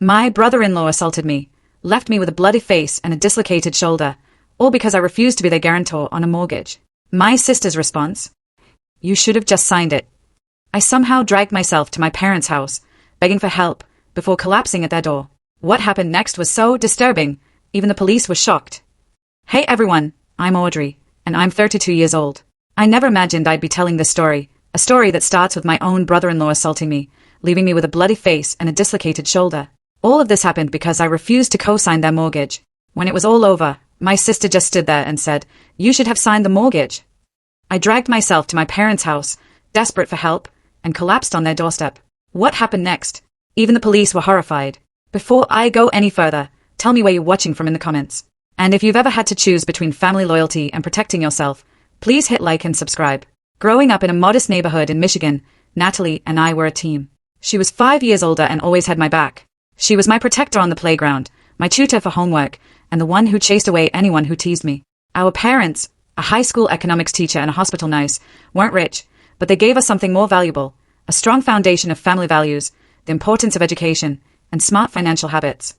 My brother-in-law assaulted me, left me with a bloody face and a dislocated shoulder, all because I refused to be their guarantor on a mortgage. My sister's response? You should have just signed it. I somehow dragged myself to my parents' house, begging for help, before collapsing at their door. What happened next was so disturbing, even the police were shocked. Hey everyone, I'm Audrey, and I'm 32 years old. I never imagined I'd be telling this story, a story that starts with my own brother-in-law assaulting me, leaving me with a bloody face and a dislocated shoulder. All of this happened because I refused to co-sign their mortgage. When it was all over, my sister just stood there and said, "You should have signed the mortgage." I dragged myself to my parents' house, desperate for help, and collapsed on their doorstep. What happened next? Even the police were horrified. Before I go any further, tell me where you're watching from in the comments. And if you've ever had to choose between family loyalty and protecting yourself, please hit like and subscribe. Growing up in a modest neighborhood in Michigan, Natalie and I were a team. She was 5 years older and always had my back. She was my protector on the playground, my tutor for homework, and the one who chased away anyone who teased me. Our parents, a high school economics teacher and a hospital nurse, weren't rich, but they gave us something more valuable, a strong foundation of family values, the importance of education, and smart financial habits.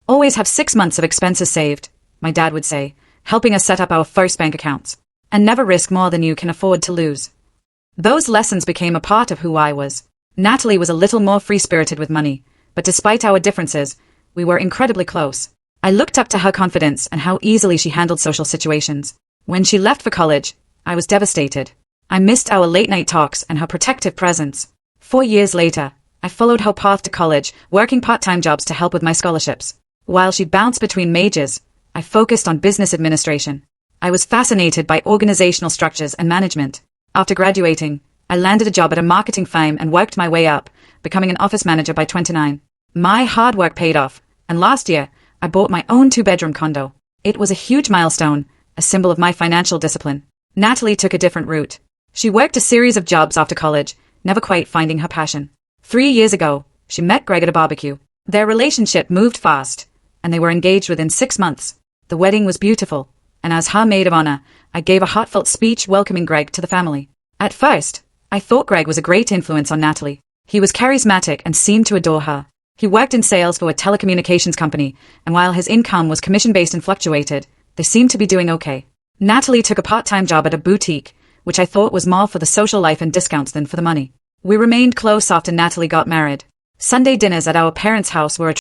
Always have 6 months of expenses saved, my dad would say, helping us set up our first bank accounts. And never risk more than you can afford to lose. Those lessons became a part of who I was. Natalie was a little more free-spirited with money, but despite our differences, we were incredibly close. I looked up to her confidence and how easily she handled social situations. When she left for college, I was devastated. I missed our late-night talks and her protective presence. 4 years later, I followed her path to college, working part-time jobs to help with my scholarships. While she bounced between majors, I focused on business administration. I was fascinated by organizational structures and management. After graduating, I landed a job at a marketing firm and worked my way up, becoming an office manager by 29. My hard work paid off, and last year, I bought my own 2-bedroom condo. It was a huge milestone, a symbol of my financial discipline. Natalie took a different route. She worked a series of jobs after college, never quite finding her passion. 3 years ago, she met Greg at a barbecue. Their relationship moved fast, and they were engaged within 6 months. The wedding was beautiful, and as her maid of honor, I gave a heartfelt speech welcoming Greg to the family. At first, I thought Greg was a great influence on Natalie. He was charismatic and seemed to adore her. He worked in sales for a telecommunications company, and while his income was commission-based and fluctuated, they seemed to be doing okay. Natalie took a part-time job at a boutique, which I thought was more for the social life and discounts than for the money. We remained close after Natalie got married. Sunday dinners at our parents' house were a